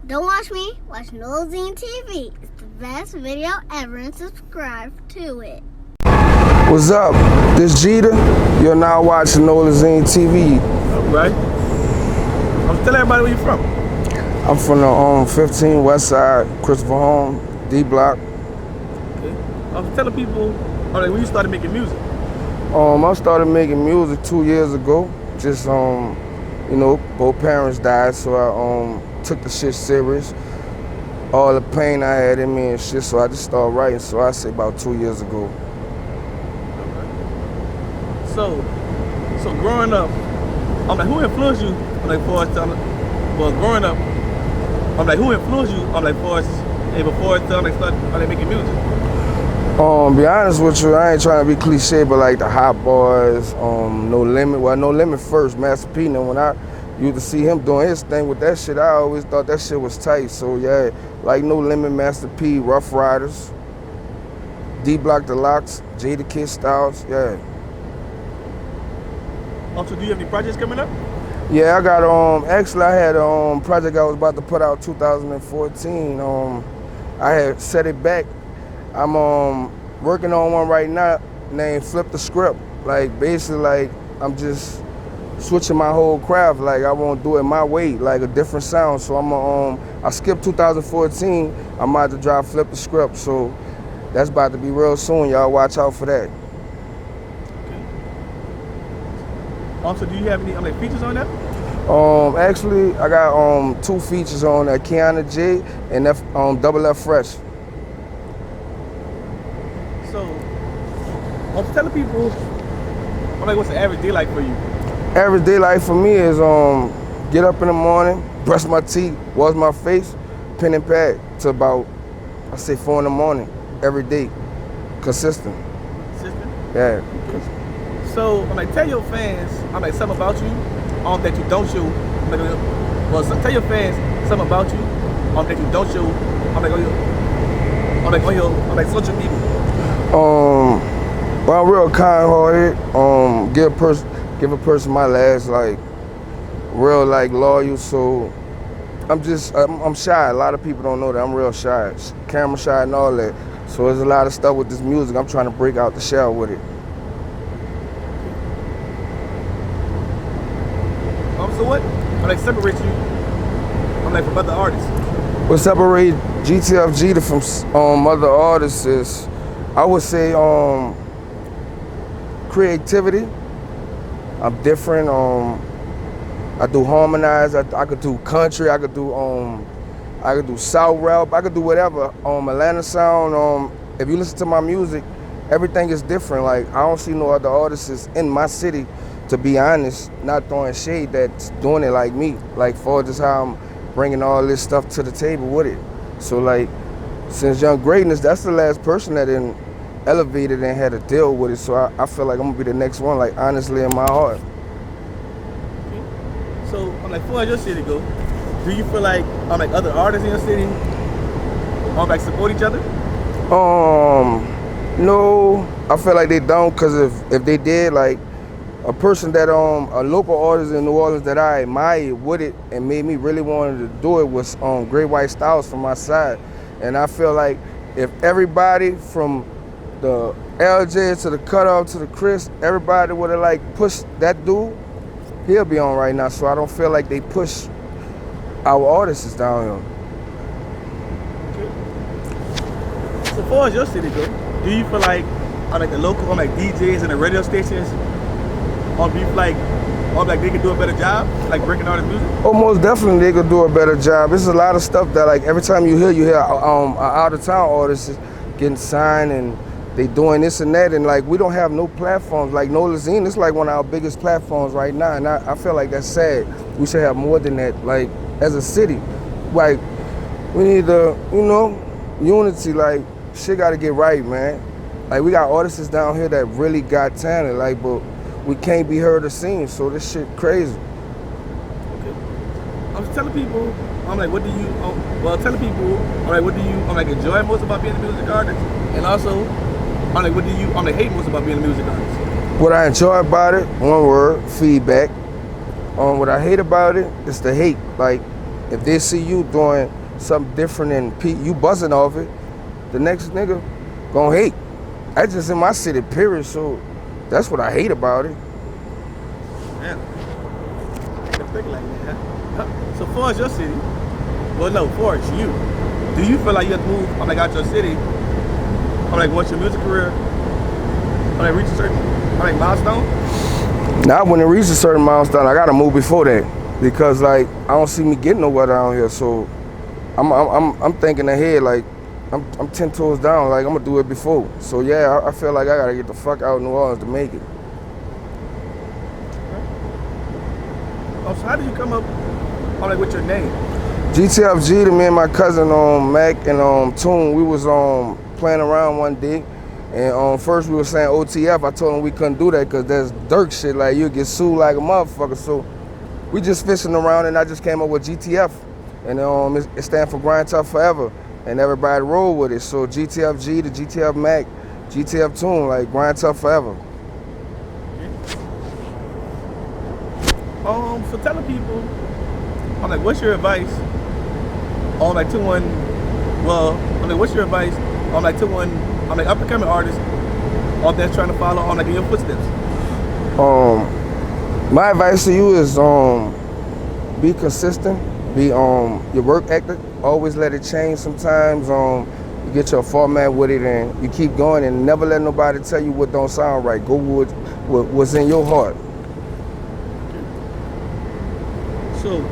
Don't watch me, watch Nolazine TV. It's the best video ever and subscribe to it. What's up? This Geetah. You're now watching Nolazine TV. Alright. Tell everybody where you're from. I'm from the 15 West Side, Christopher Home, D Block. Okay. Tell the people when you started making music. I started making music 2 years ago. Just both parents died, so I took the shit serious. All the pain I had in me and shit, so I just started writing. So I say about 2 years ago. Okay. So growing up, who influenced you? Growing up, who influenced you? Before started making music. Be honest with you, I ain't trying to be cliche, but like the Hot Boys, No Limit. Well, No Limit first, Master P. And when I used to see him doing his thing with that shit, I always thought that shit was tight. So yeah, like No Limit, Master P, Rough Riders, D Block the Locks, Jada Kid Styles, yeah. Also, do you have any projects coming up? Yeah, I got actually I had a project I was about to put out 2014. I had set it back. I'm working on one right now named Flip the Script. Like basically like I'm just switching my whole craft. Like I won't do it my way, like a different sound. So I skipped 2014. I'm about to drop Flip the Script. So that's about to be real soon. Y'all watch out for that. Okay. Also, do you have any features on that? Actually I got 2 features on that, Kiana J and Double F Fresh. So, tell the people, what's the average day like for you? Average day like for me is get up in the morning, brush my teeth, wash my face, pen and pad to about, I say 4 in the morning, every day, consistent. Consistent? Yeah. So, tell your fans, something about you that you don't show. Tell your fans something about you that you don't show on social media. Well, I'm real kind-hearted. Give a person my last, like, real, like, loyal. So I'm shy. A lot of people don't know that I'm real shy, camera shy and all that. So there's a lot of stuff with this music. I'm trying to break out the shell with it. So what separates you from other artists? What separates GTF Geetah from other artists is, I would say, creativity. I'm different. I do harmonize. I could do country. I could do South rap. I could do whatever. Atlanta sound. If you listen to my music, everything is different. Like I don't see no other artists in my city, to be honest, not throwing shade, that's doing it like me. Like for just how I'm bringing all this stuff to the table with it. So like, since Young Greatness, that's the last person that didn't elevated and had to deal with it. So I feel like I'm gonna be the next one, like honestly in my heart. Okay. So far as your city go, do you feel like other artists in your city support each other? No, I feel like they don't, cause if they did, like a person that a local artist in New Orleans that I admired with it and made me really wanted to do it was Great White Styles from my side. And I feel like if everybody from the LJ to the Cutoff to the Chris, everybody would have like pushed that dude, he'll be on right now. So I don't feel like they push our artists down here. Okay. So far as your city go, do you feel like the local DJs and the radio stations they could do a better job, like breaking artist music? Oh, most definitely they could do a better job. There's a lot of stuff that like every time you hear out of town artists getting signed and they doing this and that, and like we don't have no platforms. Like Nolazine, it's like one of our biggest platforms right now, and I feel like that's sad. We should have more than that. Like as a city, like we need unity. Like shit got to get right, man. Like we got artists down here that really got talent, like but we can't be heard or seen. So this shit crazy. Okay. I was telling people, what do you? Tell the people, what do you enjoy most about being a music artist, and also. What do you hate most about being a music artist? What I enjoy about it, one word, feedback. What I hate about it is the hate. Like if they see you doing something different and you buzzing off it, the next nigga gonna hate. That's just in my city, period. So that's what I hate about it. Man, I can think like that. Huh? So far as your city, well, no, far as you, do you feel like you have to move out your city? What's your music career? Reach a certain milestone? Now, when it reaches a certain milestone, I gotta move before that because I don't see me getting nowhere down here. So I'm thinking ahead. I'm 10 toes down. I'm gonna do it before. So yeah, I feel like I gotta get the fuck out of New Orleans to make it. Oh, so how did you come up with your name? GTF Geetah, me and my cousin Mac and Toon, we was playing around one day. And first we were saying OTF. I told him we couldn't do that because that's Dirk shit. You get sued like a motherfucker. So we just fishing around and I just came up with GTF. And it stands for Grind Tough Forever. And everybody roll with it. So GTF Geetah, GTF Mac, GTF Toon, Grind Tough Forever. So telling people, what's your advice on what's your advice on to one up and coming artist that's trying to follow in your footsteps? My advice to you is be consistent, be your work ethic, always let it change sometimes. You get your format with it and you keep going and never let nobody tell you what don't sound right. Go with what's in your heart. So,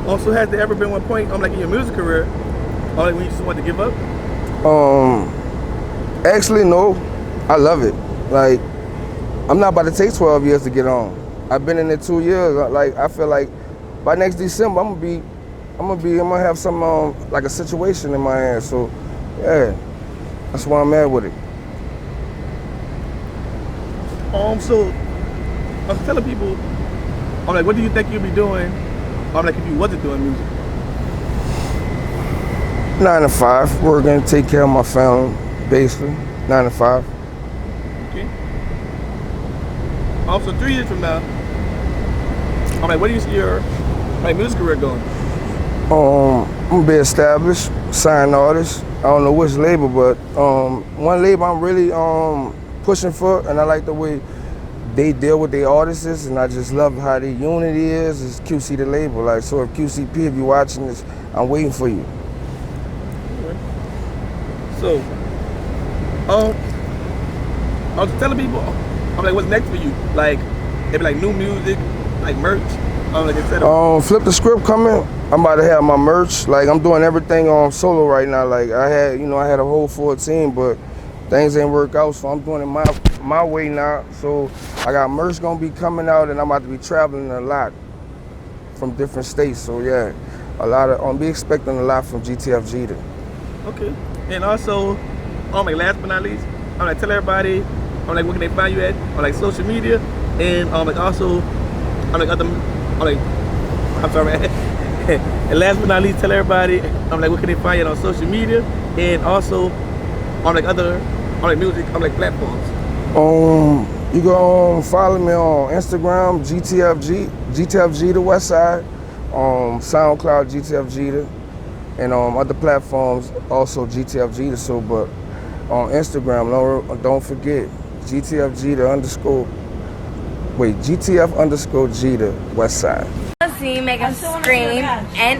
also has there ever been one point in your music career when you just wanted to give up? Actually, no. I love it. I'm not about to take 12 years to get on. I've been in it 2 years. I feel like by next December, I'm gonna have some a situation in my hands. So, yeah, that's why I'm at with it. So I was telling people, what do you think you'll be doing? If you wasn't doing music. 9 to 5, working, take care of my family, basically. 9 to 5. Okay. Also, 3 years from now, where do you see your music career going? I'm gonna be established, signed artist. I don't know which label, but one label I'm really pushing for, and I like the way they deal with their artists, and I just love how the unity is QC the label. So if QCP, if you're watching this, I'm waiting for you. So, I was telling people, what's next for you? Maybe new music, merch, etc. Flip the Script coming. I'm about to have my merch. I'm doing everything on solo right now. I had a whole full team, but things ain't work out, so I'm doing it my way now. So I got merch gonna be coming out, and I'm about to be traveling a lot from different states. So yeah, be expecting a lot from GTF Geetah. Okay. And also, last but not least, tell everybody, where can they find you at on social media, and also, other, I'm sorry. And last but not least, tell everybody, where can they find you on social media, and also, other, music, platforms. You can follow me on Instagram, GTF Geetah Westside, SoundCloud, GTF Geetah. And other platforms also GTF Geetah. So, but on Instagram, don't forget GTF Geetah GTF_Geetah Westside. Nolazine, make them scream.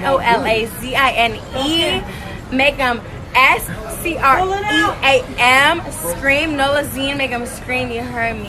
Nolazine. Make them SCREAM. Scream. Nolazine, make them scream. You heard me.